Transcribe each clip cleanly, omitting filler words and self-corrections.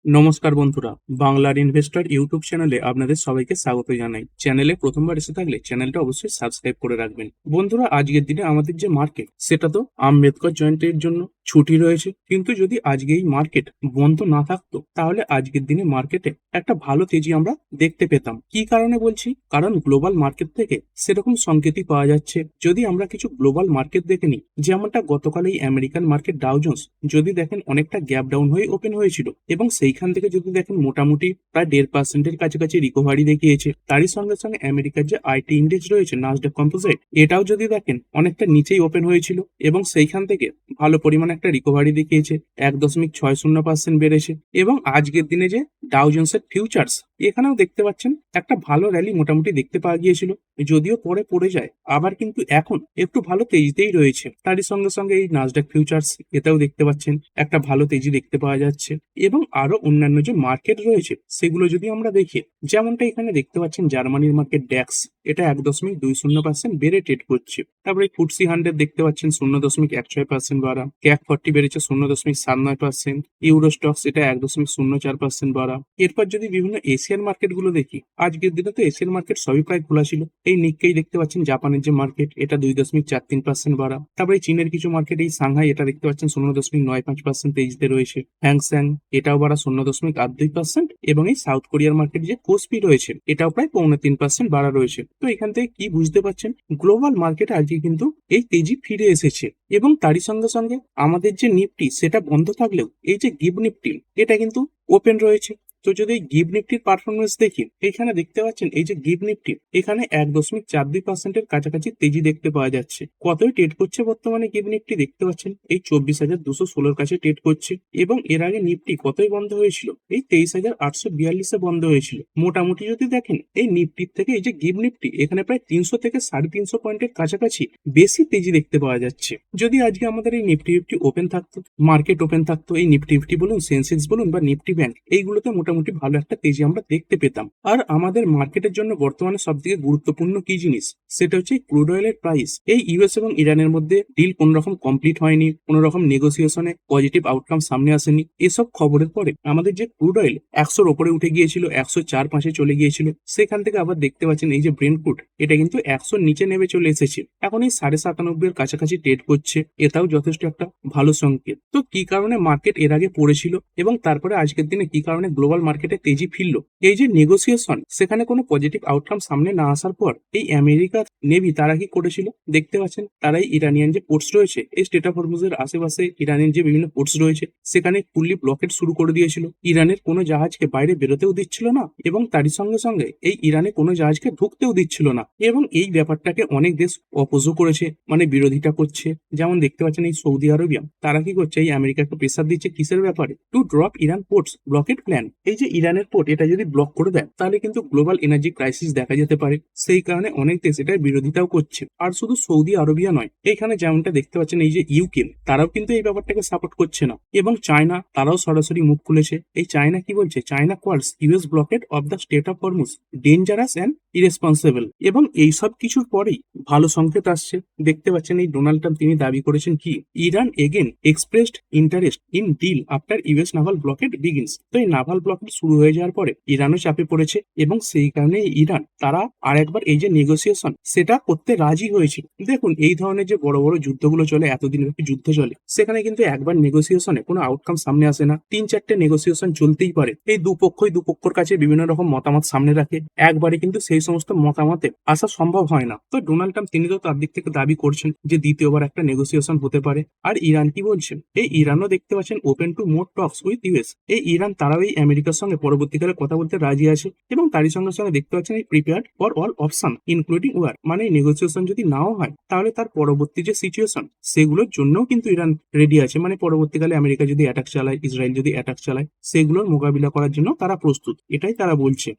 নমস্কার বন্ধুরা, বাংলার ইনভেস্টর ইউটিউব চ্যানেলে আপনাদের সবাইকে স্বাগত জানাই। চ্যানেলে প্রথমবার এসে থাকলে চ্যানেলটা অবশ্যই সাবস্ক্রাইব করে রাখবেন। বন্ধুরা, আজকের দিনে আমাদের যে মার্কেট, সেটা তো আম্বেদকর জয়ন্তীর জন্য ছুটি রয়েছে, কিন্তু যদি আজকে এই মার্কেট বন্ধ না থাকতো তাহলে আজকের দিনে মার্কেটে একটা ভালো তেজি আমরা দেখতে পেতাম। কি কারণে বলছি? কারণ গ্লোবাল মার্কেট থেকে সেরকম সংকেতই পাওয়া যাচ্ছে। যদি আমরা কিছু গ্লোবাল মার্কেট দেখে নিই, যেমনটা গতকাল এই আমেরিকান মার্কেট ডাউ জোন্স যদি দেখেন অনেকটা গ্যাপ ডাউন হয়ে ওপেন হয়েছিল, এবং সেইখান থেকে যদি দেখেন মোটামুটি প্রায় 1.5%-এর কাছাকাছি রিকভারি দেখিয়েছে। তারই সঙ্গে সঙ্গে আমেরিকার যে আইটি ইন্ডেক্স রয়েছে নাসডাক কম্পোজিট, এটাও যদি দেখেন অনেকটা নিচেই ওপেন হয়েছিল, এবং সেইখান থেকে ভালো পরিমাণে একটা রিকভারি দেখিয়েছে, 1.60% বেড়েছে। এবং আজকের দিনে যে ডাউ জোন্সের ফিউচার্স, এখানেও দেখতে পাচ্ছেন একটা ভালো র্যালি মোটামুটি দেখতে পাওয়া গিয়েছিল, যদিও পরে পড়ে যায়, আবার কিন্তু এখন একটু ভালো তেজিতেই রয়েছে। তারই সঙ্গে সঙ্গে এই নাসডাক ফিউচার্স, এটাও দেখতে পাচ্ছেন একটা ভালো তেজি দেখতে পাওয়া যাচ্ছে। এবং আরো অন্যান্য যে মার্কেট রয়েছে সেগুলো যদি আমরা দেখি, যেমনটা এখানে দেখতে পাচ্ছেন জার্মানির মার্কেট ড্যাক্স, এটা 1.20% বেড়ে ট্রেড করছে। তারপরে ফুটসি 100 দেখতে পাচ্ছেন 0.16% বাড়া, ক্যাক 40 বেড়েছে 0.79%, ইউরো স্টক্স এটা 1.04% বাড়া। এরপর যদি বিভিন্ন এশিয়ান মার্কেট গুলো দেখি, আজকের দিনে তো এশিয়ান মার্কেট সবই প্রায় খোলা ছিল। এই নিক্কেই দেখতে পাচ্ছেন জাপানের যে মার্কেট, এটা 2.43% বাড়া। তারপরে চীনের কিছু মার্কেট, এই সাংহাই, এটা দেখতে পাচ্ছেন 0.95% তেজিতে রয়েছে। হ্যাংস্যাং এটাও বাড়া 0.82%, এবং এই সাউথ কোরিয়ার মার্কেট যে কোসপি রয়েছে, এটাও প্রায় 0.3% বাড়া রয়েছে। তো এখান থেকে কি বুঝতে পারছেন, গ্লোবাল মার্কেটে আজকে কিন্তু এই তেজি ফিরে এসেছে। এবং তারই সঙ্গে সঙ্গে আমাদের যে নিফটি, সেটা বন্ধ থাকলেও এই যে গিভ নিফটি, এটা কিন্তু ওপেন রয়েছে। তো যদি এই গিভ নিফটির পারফরমেন্স দেখি, এখানে দেখতে পাচ্ছেন এই যে গিভ নিফটি, এখানে 1.42%-এর কাছাকাছি তেজি দেখতে পাওয়া যাচ্ছে। কতই ট্রেড করছে বর্তমানে গিভ নিফটি দেখতে পাচ্ছেন, এই 24,216-র কাছে ট্রেড করছে। এবং এর আগে নিফটি কতই বন্ধ হয়েছিল, এই 23,842-এ বন্ধ হয়েছিল। মোটামুটি যদি দেখেন এই নিফটির থেকে এই যে গিভ নিফটি, এখানে প্রায় 300 থেকে 350 পয়েন্টের কাছাকাছি বেশি তেজি দেখতে পাওয়া যাচ্ছে। যদি আজকে আমাদের এই নিফটি ফিফটি ওপেন থাকতো, মার্কেট ওপেন থাকতো, এই নিফটি ফিফটি বলুন, সেন্সেক্স বলুন বা নিফটি ব্যাংক, এইগুলোতে মোটামুটি ভালো একটা তেজি আমরা দেখতে পেতাম। আর আমাদের মার্কেটের জন্য বর্তমানে সব থেকে গুরুত্বপূর্ণ কি জিনিস, সেটা হচ্ছে ক্রুড অয়েলের প্রাইস। এই ইউএস এবং ইরানের মধ্যে ডিল কোন রকম কমপ্লিট হয়নি, কোন রকম নেগোসিয়েশনে পজিটিভ আউটকাম সামনে আসেনি। এসব খবরের পরে আমাদের যে ক্রুড অয়েল 100-র ওপরে উঠে গিয়েছিল, 104-5 চলে গিয়েছিল, সেখান থেকে আবার দেখতে পাচ্ছেন এই যে ব্রেন্ট ক্রুড, এটা কিন্তু 100-র নিচে নেমে চলে এসেছে। এখন এই 97.5-এর কাছাকাছি ট্রেড করছে, এটাও যথেষ্ট একটা ভালো সংকেত। তো কি কারণে মার্কেট এর আগে পড়েছিল, এবং তারপরে আজকের দিনে কি কারণে গ্লোবাল মার্কেটে তেজি ফিরলো? এই যে নেগোসিয়েশন, সেখানে কোনো পজিটিভ আউটকাম সামনে না আসার পর এই আমেরিকার নেভি তারা কি করেছিল দেখতে পাচ্ছেন, তারাই ইরানিয়ান যে পোর্টস রয়েছে, এই স্টেট অফ হরমুজের আশেপাশে ইরানের যে বিভিন্ন পোর্টস রয়েছে, সেখানে ফুললি ব্লকেট শুরু করে দিয়েছিল। ইরানের কোনো জাহাজকে বাইরে বেরোতেও দিচ্ছিল না, এবং তারই সঙ্গে সঙ্গে এই ইরানে কোনো জাহাজকে ঢুকতেও দিচ্ছিল না। এবং এই ব্যাপারটাকে অনেক দেশ অপোজও করেছে, মানে বিরোধিতা করছে। যেমন দেখতে পাচ্ছেন এই সৌদি আরবিয়া, তারা কি করছে, এই আমেরিকাকে প্রেসার দিচ্ছে কিসের ব্যাপারে, to drop Iran ports blockade plan. এই যে ইরানের পোর্ট, এটা যদি ব্লক করে দেয় তাহলে কিন্তু গ্লোবাল এনার্জি ক্রাইসিস দেখা যেতে পারে। সেই কারণে অনেক দেশ এটার বিরোধিতাও করছে। আর শুধু সৌদি আরবিয়া নয়, এইখানে যেমনটা দেখতে পাচ্ছেন এই যে ইউকে, তারাও কিন্তু এই ব্যাপারটাকে সাপোর্ট করছে না। এবং চায়না, তারাও সরাসরি মুখ খুলেছে। এই চায়না কি বলছে, চায়না কলস US blockade of the state of Hormuz dangerous and irresponsible. এবং এই সব কিছুর পরেই ভালো সংকেত আসছে। দেখতে পাচ্ছেন এই ডোনাল্ড ট্রাম্প, তিনি দাবি করেছেন কি, Iran again expressed interest in deal after US naval blockade begins. তো এই নাভাল ব্লকেট শুরু হয়ে যাওয়ার পরে ইরানও চাপে পড়েছে, এবং সেই কারণে ইরান তারা আর একবার এই যে নেগোসিয়েশন, সেটা করতে রাজি হয়েছে। দেখুন, এই ধরনের যে বড় বড় যুদ্ধগুলো চলে, এতদিন ব্যাপী যুদ্ধ চলে, সেখানে কিন্তু একবার নেগোসিয়েশনে কোনো আউটকাম সামনে আসে না, 3-4টে নেগোসিয়েশন চলতেই পারে। এই দুপক্ষই দুপক্ষর কাছে বিভিন্ন রকম মতামত সামনে রাখে, একবারে কিন্তু সেই সমস্ত মতামতে আসা সম্ভব হয় না। তো ডোনাল্ড ট্রাম্প তিনি তো তার দিক থেকে দাবি করছেন যে দ্বিতীয়বার একটা নেগোসিয়েশন হতে পারে। আর ইরান কি বলছেন, এই ইরানও দেখতে পাচ্ছেন open to more talks with US. এই ইরান তারাও এই আমেরিকার সঙ্গে পরবর্তীকালে কথা বলতে রাজি আছে, এবং তারই সঙ্গে সঙ্গে দেখতে পাচ্ছেন এই prepared for all option including war, মানে নেগোসিয়েশন যদি নাও হয় তাহলে তার পরবর্তী যে সিচুয়েশন, সেগুলোর জন্যও কিন্তু ইরান রেডি আছে। মানে পরবর্তীকালে আমেরিকা যদি অ্যাটাক চালায়, ইসরায়েল যদি অ্যাটাক চালায়, সেগুলোর মোকাবিলা করার জন্য তারা প্রস্তুত, এটাই তারা বলছে।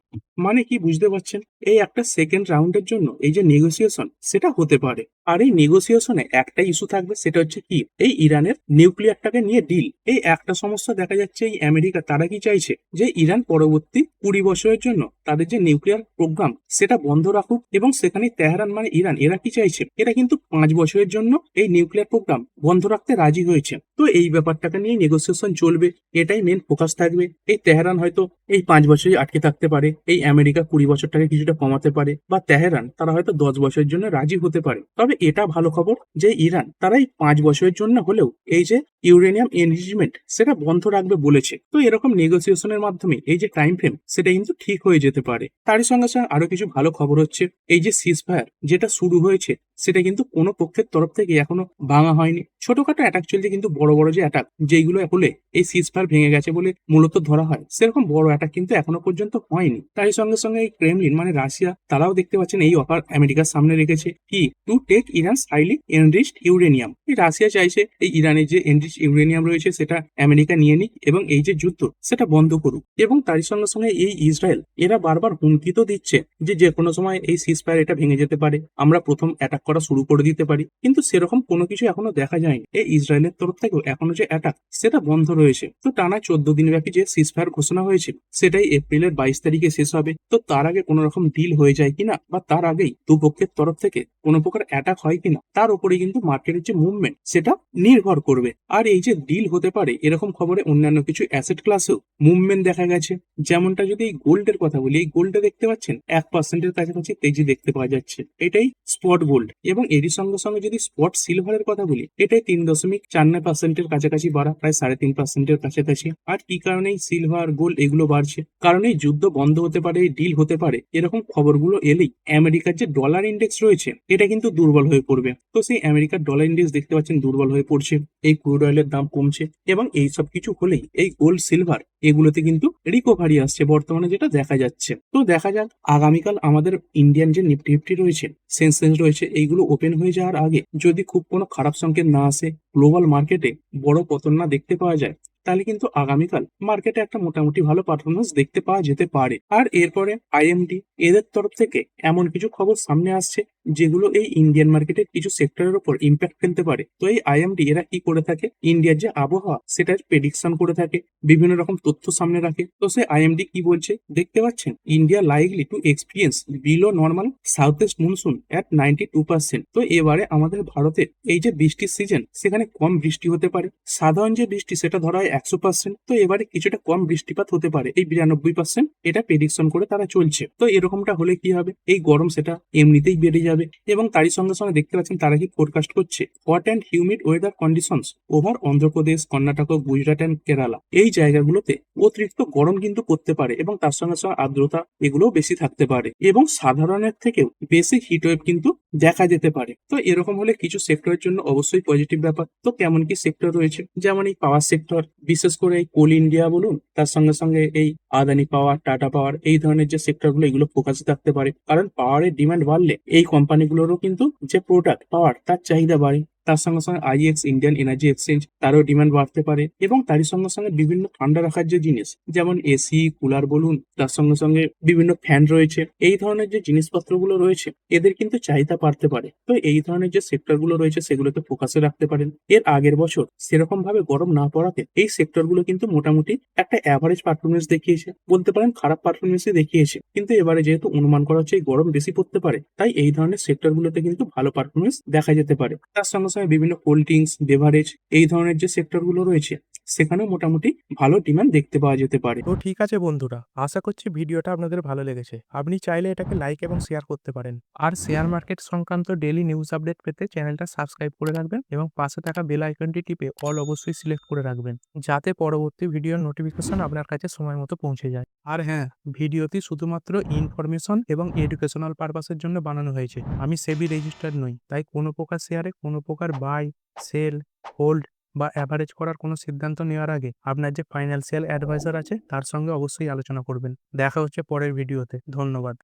মানে কি বুঝতে পারছেন, এই একটা সেকেন্ড রাউন্ডের জন্য এই যে নেগোসিয়েশন সেটা হতে পারে। আর এই নেগোসিয়েশনে একটা ইস্যু থাকবে, সেটা হচ্ছে কি এই ইরানের নিউক্লিয়ারটাকে নিয়ে ডিল। এই একটা সমস্যা দেখা যাচ্ছে এই আমেরিকা তারা কি চাইছে যে ইরান পরবর্তী 20 বছরের জন্য তাদের যে নিউক্লিয়ার প্রোগ্রাম সেটা বন্ধ রাখুক, এবং সেখানে তেহরান মানে ইরান এরা কি চাইছে, এরা কিন্তু 5 বছরের জন্য এই নিউক্লিয়ার প্রোগ্রাম বন্ধ রাখতে রাজি হয়েছে। তো এই ব্যাপারটাকে নিয়ে নেগোসিয়েশন চলবে, এটাই মেন ফোকাস থাকবে। এই তেহরান হয়তো এই 5 বছরই আটকে থাকতে পারে, এই আমেরিকা 20 বছরটাকে কিছুটা কমাতে পারে, বা তেহরান তারা হয়তো 10 বছরের জন্য রাজি হতে পারে। তবে এটা ভালো খবর যে ইরান তারা এই 5 বছরের জন্য হলেও এই যে ইউরেনিয়াম এনরিচমেন্ট সেটা বন্ধ রাখবে বলেছে। তো এরকম নেগোসিয়েশনের মাধ্যমে এই যে টাইম ফ্রেম সেটা কিন্তু ঠিক হয়ে যেতে পারে। তারই সঙ্গে সঙ্গে আরো কিছু ভালো খবর হচ্ছে, এই যে সিজফায়ার যেটা শুরু হয়েছে সেটা কিন্তু কোনো পক্ষের তরফ থেকে এখনো ভাঙা হয়নি। ছোটখাটো অ্যাটাক চলছে, কিন্তু বড় বড় যে অ্যাটাক যেগুলো হলে এই সিজফায়ার ভেঙে গেছে বলে মূলত ধরা হয়, সেরকম বড় অ্যাটাক কিন্তু এখনো পর্যন্ত হয়নি। তাই সঙ্গে সঙ্গে এই ক্রেমলিন মানে রাশিয়া তারাও দেখতে পাচ্ছেন এই অফার আমেরিকার সামনে রেখেছে, কি to take Iran's highly enriched uranium. এই রাশিয়া চাইছে এই ইরানের যে এনরিচ ইউরেনিয়াম রয়েছে সেটা আমেরিকা নিয়ে নিক, এবং এই যে যুদ্ধ সেটা বন্ধ করুক। এবং তারই সঙ্গে সঙ্গে এই ইসরায়েল এরা বারবার হুমকি তো দিচ্ছে যে যে কোনো সময় এই সিজফায়ার এটা ভেঙে যেতে পারে, আমরা প্রথম অ্যাটাক করা শুরু করে দিতে পারি। কিন্তু সেরকম কোনো কিছু এখনো দেখা যায়নি। এই ইসরায়েলের তরফ থেকেও এখনো যে অ্যাটাক সেটা বন্ধ রয়েছে। তো টানা 14 দিন ব্যাপী যে সিজফায়ার ঘোষণা হয়েছে সেটাই এপ্রিলের 22 তারিখে শেষ হবে। তো তার আগে কোনো রকম ডিল হয়ে যায় কিনা, বা তার আগেই দুপক্ষের তরফ থেকে কোনো প্রকার অ্যাটাক হয় কিনা, তার উপরে কিন্তু মার্কেটের যে মুভমেন্ট সেটা নির্ভর করবে। আর এই যে ডিল হতে পারে এরকম খবরে অন্যান্য কিছু অ্যাসেট ক্লাসেও মুভমেন্ট দেখা গেছে। যেমনটা যদি এই গোল্ডের কথা বলি, এই গোল্ডে দেখতে পাচ্ছেন 1%-এর কাছাকাছি তেজি দেখতে পাওয়া যাচ্ছে, এটাই স্পট গোল্ড। এবং এরই সঙ্গে সঙ্গে যদি স্পট সিলভারের কথা বলি, এটাই 3.49%-এর কাছাকাছি বাড়া, প্রায় 3.5%-এর কাছাকাছি। আর কি কারণে এই সিলভার গোল্ড এগুলো বাড়ছে, কারণ এই যুদ্ধ বন্ধ হতে পারে, ডিল হতে পারে, এরকম খবরগুলো এলেই আমেরিকার যে ডলার ইন্ডেক্স রয়েছে এটা কিন্তু দুর্বল হয়ে পড়বে। তো সেই আমেরিকার ডলার ইন্ডেক্স দেখতে পাচ্ছেন দুর্বল হয়ে পড়ছে, এই ক্রুড অয়েলের দাম কমছে, এবং এই সব কিছু হলেই এই গোল্ড সিলভার এগুলোতে কিন্তু রিকভারি আসছে বর্তমানে যেটা দেখা যাচ্ছে। তো দেখা যাক আগামীকাল আমাদের ইন্ডিয়ান যে নিফটি ফিফটি রয়েছে, সেন্সেক্স রয়েছে, এইগুলো ওপেন হয়ে যাওয়ার আগে যদি খুব কোনো খারাপ সংকেত না আসে, গ্লোবাল মার্কেটে বড় পতন না দেখতে পাওয়া যায়, তাহলে কিন্তু আগামীকাল মার্কেটে একটা মোটামুটি ভালো পারফরমেন্স দেখতে পাওয়া যেতে পারে। আর এরপরে আইএমডি এদের তরফ থেকে এমন কিছু খবর সামনে আসছে যেগুলো এই ইন্ডিয়ান মার্কেটের কিছু সেক্টরের উপর ইম্প্যাক্ট ফেলতে পারে। তো এই আইএমডি এরা কি করে থাকে, ইন্ডিয়ার যে আবহাওয়া সেটার প্রেডিকশন করে থাকে, বিভিন্ন রকম তথ্য সামনে রাখে। তো সেই আইএমডি কি বলছে দেখতে পাচ্ছেন, India likely to experience below normal south east monsoon at 92%। তো এবারে আমাদের ভারতে এই যে বৃষ্টির সিজন সেখানে কম বৃষ্টি হতে পারে, সাধারণ যে বৃষ্টি সেটা ধরা হয় 100%, তো এবারে কিছুটা কম বৃষ্টিপাত হতে পারে এই 92%, এটা প্রেডিকশন করে তারা চলছে। তো এরকমটা হলে কি হবে, এই গরম সেটা এমনিতেই বেড়ে যাবে। এবং তারই সঙ্গে সঙ্গে দেখতে পাচ্ছেন তারা কি ফোরকাস্ট করছে, hot and humid weather conditions over Andhra Pradesh, Karnataka, Gujarat and Kerala. এই জায়গাগুলোতে অতিরিক্ত গরম কিন্তু পড়তে পারে, এবং তার সঙ্গে সঙ্গে আর্দ্রতা এগুলোও বেশি থাকতে পারে, এবং সাধারণের থেকেও বেশি হিটওয়েভ কিন্তু দেখা যেতে পারে। তো এরকম হলে কিছু সেক্টরের জন্য অবশ্যই পজিটিভ ব্যাপার। তো কেমন কি সেক্টর রয়েছে, যেমন এই পাওয়ার সেক্টর, বিশেষ করে এই কোল ইন্ডিয়া বলুন, তার সঙ্গে সঙ্গে এই আদানি পাওয়ার, টাটা পাওয়ার, এই ধরনের যে সেক্টরগুলো এগুলো ফোকাসে থাকতে পারে। কারণ পাওয়ারের ডিমান্ড বাড়লে এই কোম্পানিগুলোরও কিন্তু যে প্রোডাক্ট পাওয়ার তার চাহিদা বাড়ে। তার সঙ্গে সঙ্গে আইএক্স ইন্ডিয়ান এনার্জি এক্সচেঞ্জ তারও ডিমান্ড বাড়তে পারে। এবং তারই সঙ্গে সঙ্গে বিভিন্ন ঠান্ডা রাখার যে জিনিস, যেমন এসি, কুলার বলুন, তার সঙ্গে সঙ্গে বিভিন্ন ফ্যান রয়েছে, এই ধরনের যে জিনিসপত্রগুলো রয়েছে এদের কিন্তু চাহিদা বাড়তে পারে। তো এই ধরনের যে সেক্টরগুলো রয়েছে সেগুলোকে ফোকাসে রাখতে পারেন। এর আগের বছর সেরকম ভাবে গরম না পড়াতে এই সেক্টরগুলো কিন্তু মোটামুটি একটা অ্যাভারেজ পারফরমেন্স দেখিয়েছে, বলতে পারেন খারাপ পারফরমেন্সই দেখিয়েছে। কিন্তু এবারে যেহেতু অনুমান করা হচ্ছে এই গরম বেশি পড়তে পারে, তাই এই ধরনের সেক্টরগুলোতে কিন্তু ভালো পারফরমেন্স দেখা যেতে পারে। তার সঙ্গে সঙ্গে বিভিন্ন কোল্ড ড্রিঙ্কস, বেভারেজ, এই ধরনের যে সেক্টরগুলো রয়েছে সেখানেও মোটামুটি ভালো ডিমান্ড দেখতে পাওয়া যেতে পারে। তো ঠিক আছে বন্ধুরা, আশা করছি ভিডিওটা আপনাদের ভালো লেগেছে। আপনি চাইলে এটাকে লাইক এবং শেয়ার করতে পারেন। আর শেয়ার মার্কেট সংক্রান্ত ডেইলি নিউজ আপডেট পেতে চ্যানেলটা সাবস্ক্রাইব করে রাখবেন, এবং পাশে থাকা বেল আইকনটি টিপে অল অবশ্যই সিলেক্ট করে রাখবেন, যাতে পরবর্তী ভিডিওর নোটিফিকেশন আপনার কাছে সময় মতো পৌঁছে যায়। আর হ্যাঁ, ভিডিওটি শুধুমাত্র ইনফরমেশন এবং এডুকেশনাল পারপাসের জন্য বানানো হয়েছে। আমি সেবি রেজিস্টার্ড নই, তাই কোনো প্রকার শেয়ারে কোনো প্রকার বাই, সেল, হোল্ড বা অ্যাভারেজ করার কোনো সিদ্ধান্ত নেওয়ার আগে আপনার যে ফাইন্যান্সিয়াল অ্যাডভাইজার আছে তার সঙ্গে অবশ্যই আলোচনা করবেন। দেখা হচ্ছে পরের ভিডিওতে। ধন্যবাদ।